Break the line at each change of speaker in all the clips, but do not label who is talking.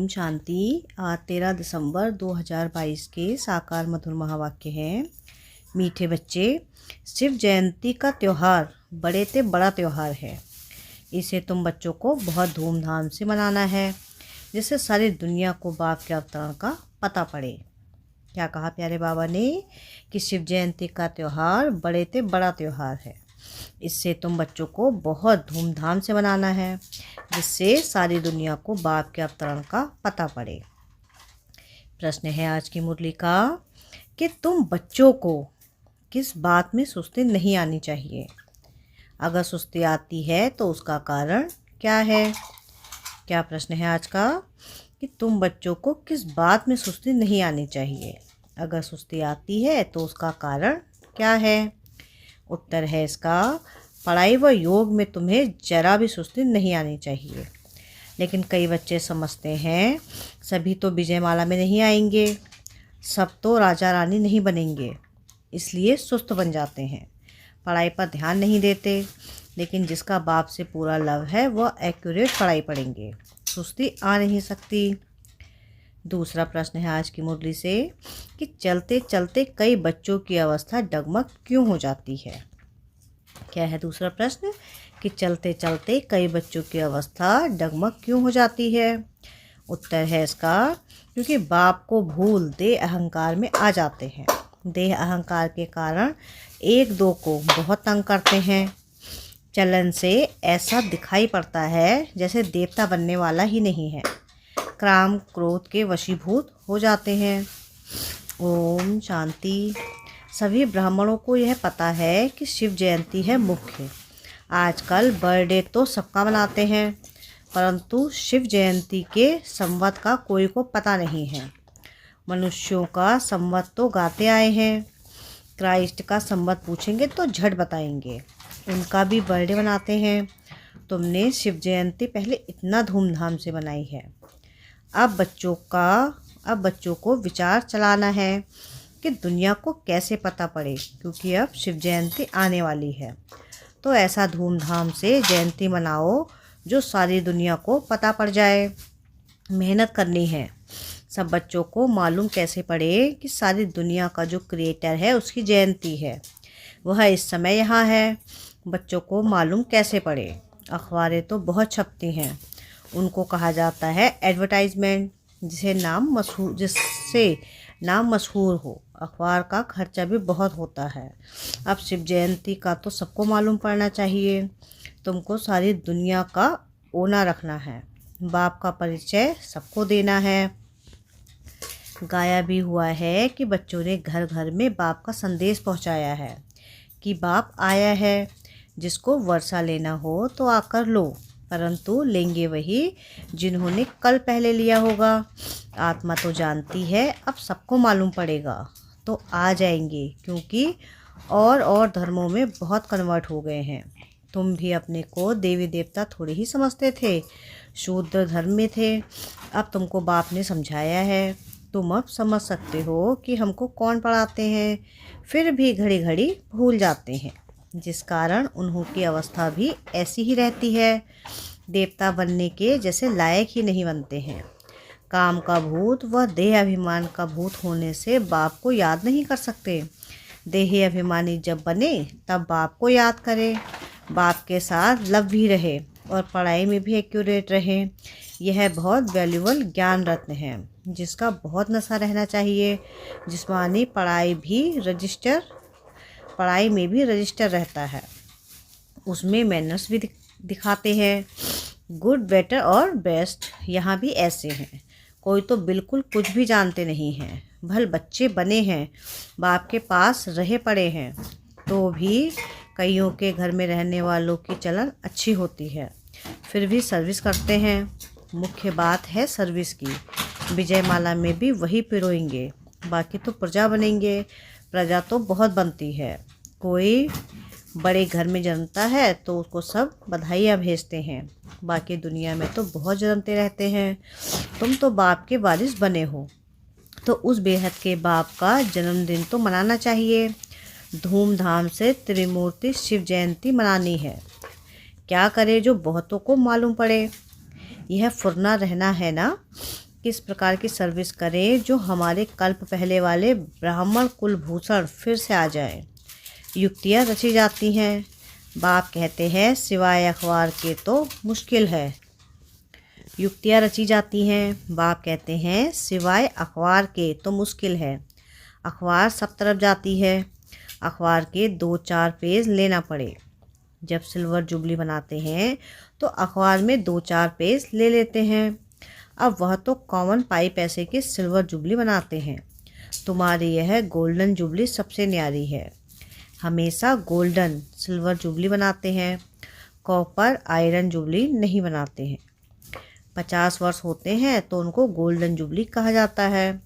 ओम शांति। आज 13 दिसंबर 2022 के साकार मधुर महावाक्य हैं। मीठे बच्चे, शिव जयंती का त्यौहार बड़े से बड़ा त्यौहार है। इसे तुम बच्चों को बहुत धूमधाम से मनाना है, जिससे सारी दुनिया को बाप के अवतरण का पता पड़े। क्या कहा प्यारे बाबा ने कि शिव जयंती का त्यौहार बड़े से बड़ा त्यौहार है। इससे तुम बच्चों को बहुत धूमधाम से मनाना है, जिससे सारी दुनिया को बाप के अवतरण का पता पड़े। प्रश्न है आज की मुरली का कि तुम बच्चों को किस बात में सुस्ती नहीं आनी चाहिए। अगर सुस्ती आती है तो उसका कारण क्या है। क्या प्रश्न है आज का कि तुम बच्चों को किस बात में सुस्ती नहीं आनी चाहिए। अगर सुस्ती आती है तो उसका कारण क्या है। उत्तर है इसका, पढ़ाई व योग में तुम्हें जरा भी सुस्ती नहीं आनी चाहिए। लेकिन कई बच्चे समझते हैं सभी तो विजयमाला में नहीं आएंगे, सब तो राजा रानी नहीं बनेंगे, इसलिए सुस्त बन जाते हैं, पढ़ाई पर ध्यान नहीं देते। लेकिन जिसका बाप से पूरा लव है वह एक्यूरेट पढ़ाई पढ़ेंगे, सुस्ती आ नहीं सकती। दूसरा प्रश्न है आज की मुरली से कि चलते चलते कई बच्चों की अवस्था डगमग क्यों हो जाती है। क्या है दूसरा प्रश्न कि चलते चलते कई बच्चों की अवस्था डगमग क्यों हो जाती है। उत्तर है इसका, क्योंकि बाप को भूल देह अहंकार में आ जाते हैं। देह अहंकार के कारण एक दो को बहुत तंग करते हैं। चलन से ऐसा दिखाई पड़ता है जैसे देवता बनने वाला ही नहीं है। काम क्रोध के वशीभूत हो जाते हैं। ओम शांति। सभी ब्राह्मणों को यह पता है कि शिव जयंती है मुख्य। आजकल बर्थडे तो सबका मनाते हैं, परंतु शिव जयंती के संवत का कोई को पता नहीं है। मनुष्यों का संवत तो गाते आए हैं, क्राइस्ट का संवत पूछेंगे तो झट बताएंगे। उनका भी बर्थडे मनाते हैं। तुमने शिव जयंती पहले इतना धूमधाम से मनाई है। अब बच्चों को विचार चलाना है कि दुनिया को कैसे पता पड़े, क्योंकि अब शिव जयंती आने वाली है। तो ऐसा धूमधाम से जयंती मनाओ जो सारी दुनिया को पता पड़ जाए। मेहनत करनी है। सब बच्चों को मालूम कैसे पड़े कि सारी दुनिया का जो क्रिएटर है उसकी जयंती है, वह इस समय यहाँ है। बच्चों को मालूम कैसे पड़े। अखबारें तो बहुत छपती हैं, उनको कहा जाता है एडवर्टाइजमेंट, जिससे नाम मशहूर हो। अखबार का खर्चा भी बहुत होता है। अब शिव जयंती का तो सबको मालूम पड़ना चाहिए। तुमको सारी दुनिया का ओना रखना है, बाप का परिचय सबको देना है। गाया भी हुआ है कि बच्चों ने घर घर में बाप का संदेश पहुंचाया है कि बाप आया है। जिसको वर्षा लेना हो तो आकर लो, परंतु लेंगे वही जिन्होंने कल पहले लिया होगा। आत्मा तो जानती है अब सबको मालूम पड़ेगा, तो आ जाएंगे, क्योंकि और धर्मों में बहुत कन्वर्ट हो गए हैं। तुम भी अपने को देवी देवता थोड़े ही समझते थे, शूद्र धर्म में थे। अब तुमको बाप ने समझाया है, तुम अब समझ सकते हो कि हमको कौन पढ़ाते हैं। फिर भी घड़ी घड़ी भूल जाते हैं, जिस कारण उन्हों की अवस्था भी ऐसी ही रहती है। देवता बनने के जैसे लायक ही नहीं बनते हैं। काम का भूत व देह अभिमान का भूत होने से बाप को याद नहीं कर सकते। देही अभिमानी जब बने तब बाप को याद करे, बाप के साथ लव भी रहे और पढ़ाई में भी एक्यूरेट रहे। यह बहुत वैल्यूबल ज्ञान रत्न है, जिसका बहुत नशा रहना चाहिए। जिस्मानी पढ़ाई में भी रजिस्टर रहता है, उसमें मैनर्स भी दिखाते हैं। गुड, बेटर और बेस्ट यहाँ भी ऐसे हैं। कोई तो बिल्कुल कुछ भी जानते नहीं हैं, भल बच्चे बने हैं, बाप के पास रहे पड़े हैं, तो भी कईयों के घर में रहने वालों की चलन अच्छी होती है, फिर भी सर्विस करते हैं। मुख्य बात है सर्विस की। विजयमाला में भी वही पिरोएंगे, बाकी तो प्रजा बनेंगे। प्रजा तो बहुत बनती है। कोई बड़े घर में जन्मता है तो उसको सब बधाइयाँ भेजते हैं, बाकी दुनिया में तो बहुत जन्मते रहते हैं। तुम तो बाप के वारिस बने हो, तो उस बेहद के बाप का जन्मदिन तो मनाना चाहिए। धूमधाम से त्रिमूर्ति शिव जयंती मनानी है। क्या करे जो बहुतों को मालूम पड़े। यह फुरना रहना है ना किस प्रकार की सर्विस करें जो हमारे कल्प पहले वाले ब्राह्मण कुलभूषण फिर से आ जाए। युक्तियाँ रची जाती हैं। बाप कहते हैं सिवाय अखबार के तो मुश्किल है। युक्तियाँ रची जाती हैं। बाप कहते हैं सिवाय अखबार के तो मुश्किल है। अखबार सब तरफ जाती है। अखबार के 2-4 पेज लेना पड़े। जब सिल्वर जुबली बनाते हैं तो अखबार में 2-4 पेज ले लेते हैं। अब वह तो कॉमन पाई पैसे की सिल्वर जुबली बनाते हैं। तुम्हारी यह गोल्डन जुबली सबसे न्यारी है। हमेशा गोल्डन सिल्वर जुबली बनाते हैं, कॉपर आयरन जुबली नहीं बनाते हैं। 50 वर्ष होते हैं तो उनको गोल्डन जुबली कहा जाता है।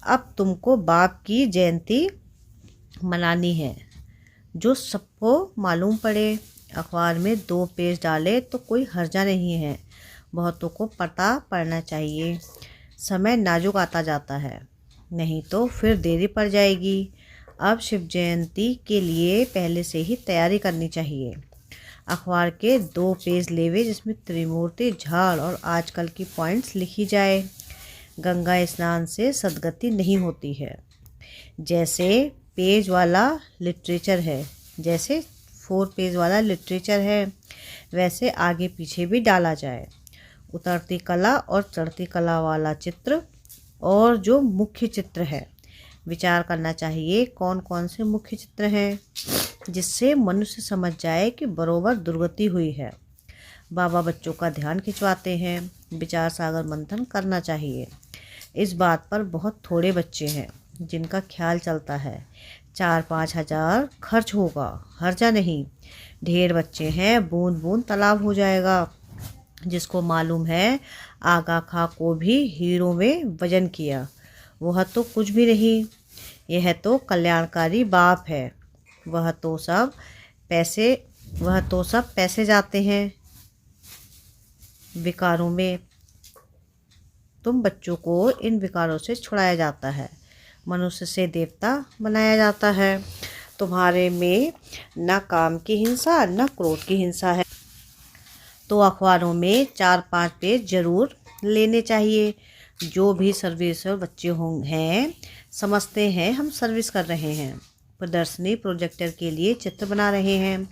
अब तुमको बाप की जयंती मनानी है, जो सबको मालूम पड़े। अखबार में 2 पेज डाले तो कोई हर्जा नहीं है। बहुतों को पता पड़ना चाहिए। समय नाजुक आता जाता है, नहीं तो फिर देरी पड़ जाएगी। अब शिव जयंती के लिए पहले से ही तैयारी करनी चाहिए। अखबार के 2 पेज लेवे जिसमें त्रिमूर्ति झाड़ और आजकल की पॉइंट्स लिखी जाए। गंगा स्नान से सद्गति नहीं होती है। जैसे पेज वाला लिटरेचर है, जैसे 4 पेज वाला लिटरेचर है, वैसे आगे पीछे भी डाला जाए। उतरती कला और चढ़ती कला वाला चित्र और जो मुख्य चित्र है, विचार करना चाहिए कौन कौन से मुख्य चित्र हैं, जिससे मनुष्य समझ जाए कि बरोबर दुर्गति हुई है। बाबा बच्चों का ध्यान खिंचवाते हैं। विचार सागर मंथन करना चाहिए। इस बात पर बहुत थोड़े बच्चे हैं जिनका ख्याल चलता है। 4-5 हज़ार खर्च होगा, हर्जा नहीं। ढेर बच्चे हैं, बूंद बूंद तालाब हो जाएगा। जिसको मालूम है आगा खां को भी हीरो में वजन किया, वह तो कुछ भी नहीं। यह तो कल्याणकारी बाप है। वह तो सब पैसे जाते हैं विकारों में। तुम बच्चों को इन विकारों से छुड़ाया जाता है, मनुष्य से देवता बनाया जाता है। तुम्हारे में न काम की हिंसा न क्रोध की हिंसा है। तो अखबारों में 4-5 पेज जरूर लेने चाहिए। जो भी सर्विसर बच्चे हैं समझते हैं हम सर्विस कर रहे हैं। प्रदर्शनी प्रोजेक्टर के लिए चित्र बना रहे हैं।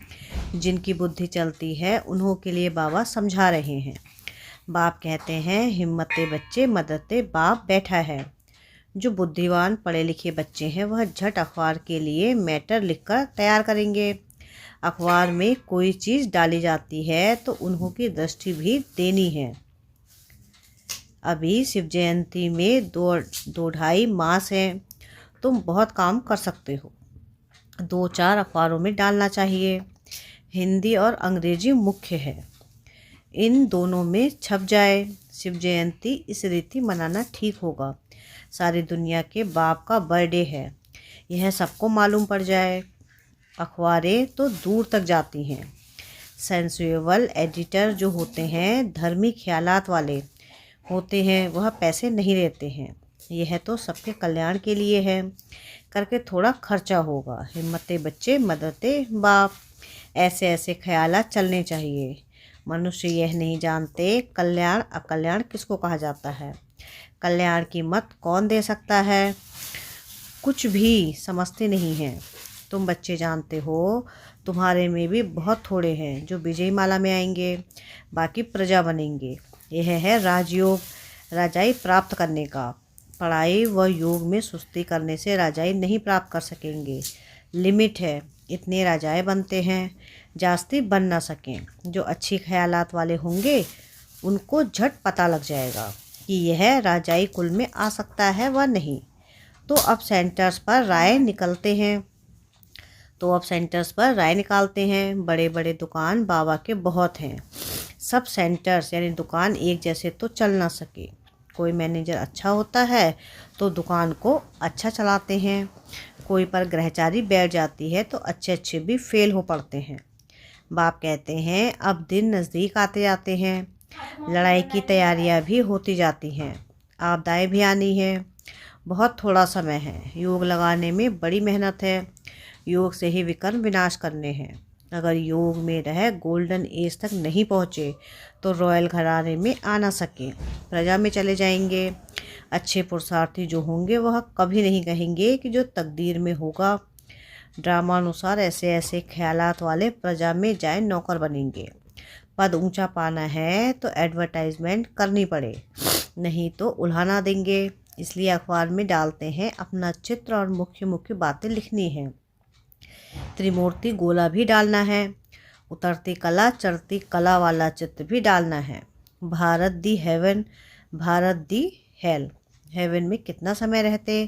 जिनकी बुद्धि चलती है उन्हों के लिए बाबा समझा रहे हैं। बाप कहते हैं हिम्मते बच्चे मददते बाप बैठा है। जो बुद्धिमान पढ़े लिखे बच्चे हैं वह झट अखबार के लिए मैटर लिखकर तैयार करेंगे। अखबार में कोई चीज़ डाली जाती है तो उन्हों की दृष्टि भी देनी है। अभी शिव जयंती में 2-2.5 मास हैं। तुम बहुत काम कर सकते हो। 2-4 अखबारों में डालना चाहिए। हिंदी और अंग्रेजी मुख्य है, इन दोनों में छप जाए। शिव जयंती इस रीति मनाना ठीक होगा। सारी दुनिया के बाप का बर्थडे है, यह सबको मालूम पड़ जाए। अखबारें तो दूर तक जाती हैं। सेंसुएबल एडिटर जो होते हैं, धर्मी ख्यालात वाले होते हैं, वह पैसे नहीं लेते हैं। यह तो सबके कल्याण के लिए है, करके थोड़ा खर्चा होगा। हिम्मते बच्चे मददते बाप, ऐसे ऐसे ख्यालात चलने चाहिए। मनुष्य यह नहीं जानते कल्याण अकल्याण किसको कहा जाता है। कल्याण की मत कौन दे सकता है, कुछ भी समझते नहीं हैं। तुम बच्चे जानते हो तुम्हारे में भी बहुत थोड़े हैं जो विजय माला में आएंगे, बाकी प्रजा बनेंगे। यह है राजयोग, राजाई प्राप्त करने का। पढ़ाई व योग में सुस्ती करने से राजाई नहीं प्राप्त कर सकेंगे। लिमिट है, इतने राजाएं बनते हैं, जास्ती बन ना सकें। जो अच्छी ख्यालात वाले होंगे उनको झट पता लग जाएगा कि यह राजाई कुल में आ सकता है व नहीं। तो अब सेंटर्स पर राय निकालते हैं। बड़े बड़े दुकान बाबा के बहुत हैं। सब सेंटर्स यानी दुकान एक जैसे तो चल ना सके। कोई मैनेजर अच्छा होता है तो दुकान को अच्छा चलाते हैं। कोई पर ग्रहचारी बैठ जाती है तो अच्छे अच्छे भी फेल हो पड़ते हैं। बाप कहते हैं अब दिन नज़दीक आते जाते हैं। लड़ाई की तैयारियां भी होती जाती हैं। आपदाएं भी आनी है। बहुत थोड़ा समय है। योग लगाने में बड़ी मेहनत है। योग से ही विकर्म विनाश करने हैं। अगर योग में रह गोल्डन एज तक नहीं पहुँचे तो रॉयल घराने में आ ना सके, प्रजा में चले जाएंगे। अच्छे पुरुषार्थी जो होंगे वह कभी नहीं कहेंगे कि जो तकदीर में होगा। ड्रामानुसार ऐसे ऐसे ख्यालात वाले प्रजा में जाए नौकर बनेंगे। पद ऊंचा पाना है तो एडवर्टाइजमेंट करनी पड़े, नहीं तो उल्हाना देंगे। इसलिए अखबार में डालते हैं अपना चित्र और मुख्य मुख्य बातें लिखनी है। त्रिमूर्ति गोला भी डालना है। उतरती कला चढ़ती कला वाला चित्र भी डालना है। भारत दी हेवन, भारत दी हेल। हेवन में कितना समय रहते,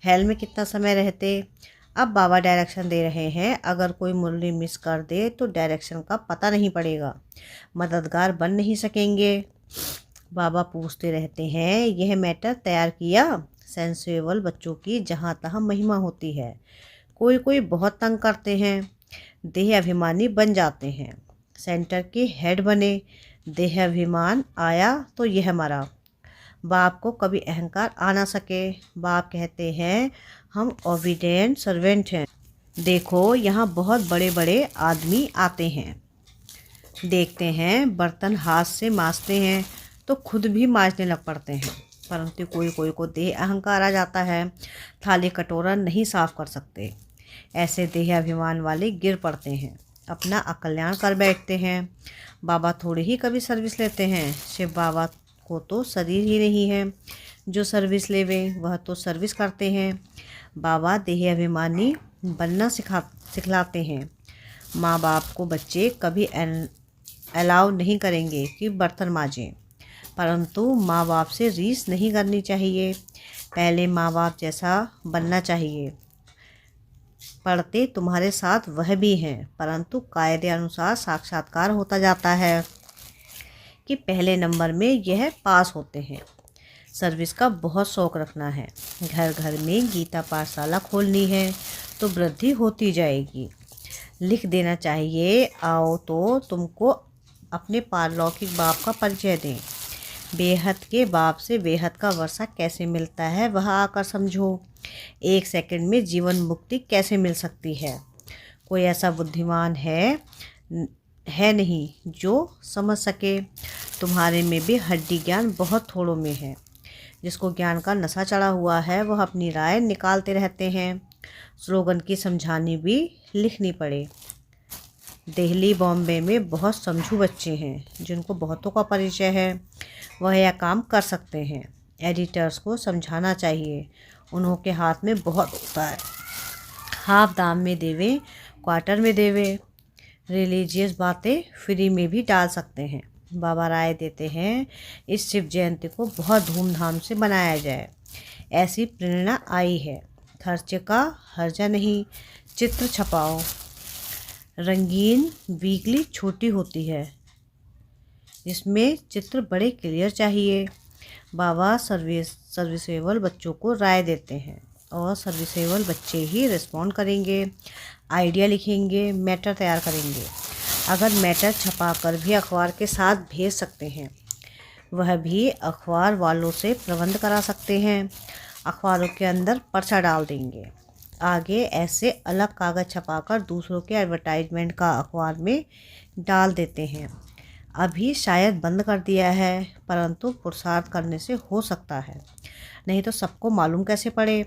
हेल में कितना समय रहते। अब बाबा डायरेक्शन दे रहे हैं, अगर कोई मुरली मिस कर दे तो डायरेक्शन का पता नहीं पड़ेगा, मददगार बन नहीं सकेंगे। बाबा पूछते रहते हैं, यह मैटर तैयार किया? सेंसेबल बच्चों की जहाँ तहाँ महिमा होती है। कोई कोई बहुत तंग करते हैं, देह अभिमानी बन जाते हैं। सेंटर के हेड बने, देह अभिमान आया तो यह मरा। बाप को कभी अहंकार आ ना सके। बाप कहते हैं, हम ओबीडिएंट सर्वेंट हैं। देखो यहाँ बहुत बड़े बड़े आदमी आते हैं, देखते हैं बर्तन हाथ से मांजते हैं तो खुद भी मांजने लग पड़ते हैं, परंतु कोई कोई को देह अहंकार आ जाता है, थाली कटोरा नहीं साफ कर सकते। ऐसे देह अभिमान वाले गिर पड़ते हैं, अपना अकल्याण कर बैठते हैं। बाबा थोड़ी ही कभी सर्विस लेते हैं। शिव बाबा को तो शरीर ही नहीं है जो सर्विस लेवे, वह तो सर्विस करते हैं। बाबा देह अभिमानी बनना सिखलाते हैं। माँ बाप को बच्चे कभी अलाउ नहीं करेंगे कि बर्तन मांजें, परंतु माँ बाप से रीस नहीं करनी चाहिए। पहले माँ बाप जैसा बनना चाहिए। पढ़ते तुम्हारे साथ वह भी हैं, परंतु कायदे अनुसार साक्षात्कार होता जाता है कि पहले नंबर में यह पास होते हैं। सर्विस का बहुत शौक़ रखना है। घर घर में गीता पाठशाला खोलनी है तो वृद्धि होती जाएगी। लिख देना चाहिए, आओ तो तुमको अपने पारलौकिक बाप का परिचय दें। बेहद के बाप से बेहद का वर्षा कैसे मिलता है वह आकर समझो। 1 सेकंड में जीवन मुक्ति कैसे मिल सकती है। कोई ऐसा बुद्धिमान है नहीं जो समझ सके। तुम्हारे में भी हड्डी ज्ञान बहुत थोड़ों में है। जिसको ज्ञान का नशा चढ़ा हुआ है वह अपनी राय निकालते रहते हैं। स्लोगन की समझानी भी लिखनी पड़े। दिल्ली बॉम्बे में बहुत समझू बच्चे हैं जिनको बहुतों का परिचय है, वह यह काम कर सकते हैं। एडिटर्स को समझाना चाहिए, उन्हों के हाथ में बहुत होता है। हाफ दाम में देवे, क्वार्टर में देवे। रिलीजियस बातें फ्री में भी डाल सकते हैं। बाबा राय देते हैं इस शिव जयंती को बहुत धूमधाम से मनाया जाए, ऐसी प्रेरणा आई है। खर्चे का हर्जा नहीं, चित्र छपाओ। रंगीन वीकली छोटी होती है, जिसमें चित्र बड़े क्लियर चाहिए। बाबा सर्विसेबल बच्चों को राय देते हैं और सर्विसेबल बच्चे ही रिस्पॉन्ड करेंगे, आइडिया लिखेंगे, मैटर तैयार करेंगे। अगर मैटर छपाकर भी अखबार के साथ भेज सकते हैं, वह भी अखबार वालों से प्रबंध करा सकते हैं। अखबारों के अंदर पर्चा डाल देंगे। आगे ऐसे अलग कागज़ छपाकर दूसरों के एडवर्टाइजमेंट का अखबार में डाल देते हैं। अभी शायद बंद कर दिया है, परंतु पुरुषार्थ करने से हो सकता है, नहीं तो सबको मालूम कैसे पड़े।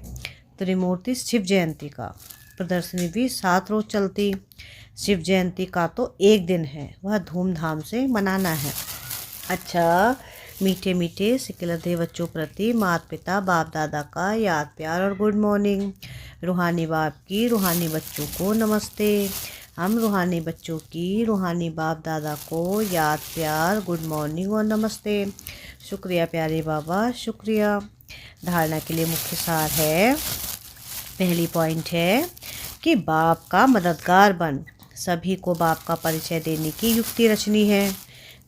त्रिमूर्ति शिव जयंती का प्रदर्शनी भी 7 रोज चलती। शिव जयंती का तो 1 दिन है, वह धूमधाम से मनाना है। अच्छा, मीठे मीठे सिकलते बच्चों प्रति माता पिता बाप दादा का याद प्यार और गुड मॉर्निंग। रूहानी बाप की रूहानी बच्चों को नमस्ते। हम रूहानी बच्चों की रूहानी बाप दादा को याद प्यार गुड मॉर्निंग और नमस्ते। शुक्रिया प्यारे बाबा, शुक्रिया। धारणा के लिए मुख्य सार है, पहली पॉइंट है कि बाप का मददगार बन। सभी को बाप का परिचय देने की युक्ति रचनी है।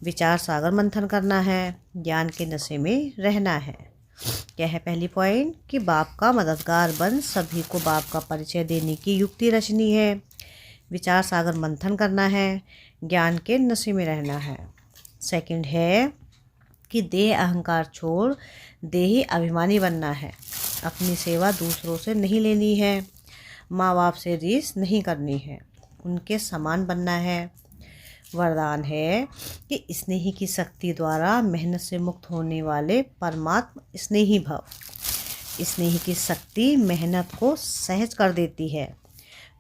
विचार सागर मंथन करना है, ज्ञान के नशे में रहना है। क्या है पहली पॉइंट कि बाप का मददगार बन, सभी को बाप का परिचय देने की युक्ति रचनी है, विचार सागर मंथन करना है, ज्ञान के नशे में रहना है। सेकंड है कि देह अहंकार छोड़ देही अभिमानी बनना है। अपनी सेवा दूसरों से नहीं लेनी है, माँ बाप से रीस नहीं करनी है, उनके समान बनना है। वरदान है कि स्नेही की शक्ति द्वारा मेहनत से मुक्त होने वाले परमात्मा स्नेही भव। स्नेही की शक्ति मेहनत को सहज कर देती है।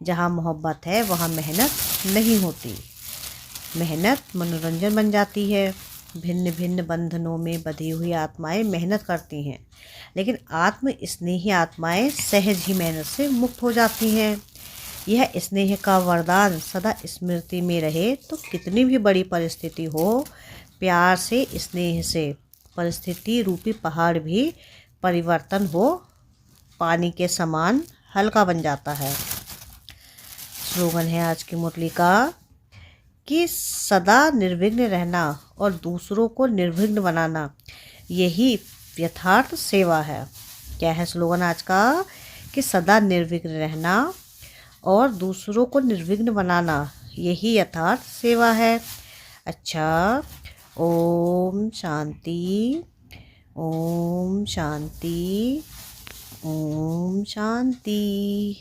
जहाँ मोहब्बत है वहाँ मेहनत नहीं होती। मेहनत मनोरंजन बन जाती है। भिन्न भिन्न बंधनों में बंधी हुई आत्माएं मेहनत करती हैं, लेकिन आत्म स्नेही आत्माएं सहज ही मेहनत से मुक्त हो जाती हैं। यह स्नेह का वरदान सदा स्मृति में रहे तो कितनी भी बड़ी परिस्थिति हो, प्यार से स्नेह से परिस्थिति रूपी पहाड़ भी परिवर्तन हो पानी के समान हल्का बन जाता है। स्लोगन है आज की मुरली का कि सदा निर्विघ्न रहना और दूसरों को निर्विघ्न बनाना, यही यथार्थ सेवा है। क्या है स्लोगन आज का? कि सदा निर्विघ्न रहना और दूसरों को निर्विघ्न बनाना, यही यथार्थ सेवा है। अच्छा, ओम शांति, ओम शांति, ओम शांति।